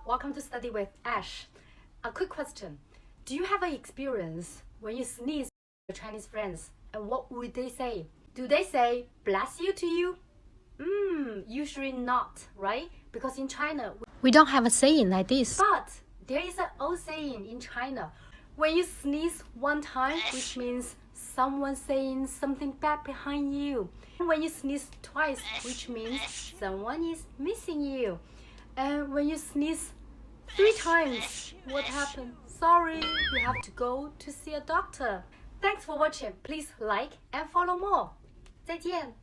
welcome to Study with Ash. A quick question. Do you have an experience when you sneeze with your Chinese friends, and what would they say? Do they say bless you to you? Usually not, right? Because in China, we don't have a saying like this. But there is an old saying in China. When you sneeze one time, which means someone saying something bad behind you. When you sneeze twice, which means someone is missing you. And when you sneeze 3 times, what happened? Sorry, you have to go to see a doctor. Thanks for watching. Please like and follow more. 再见。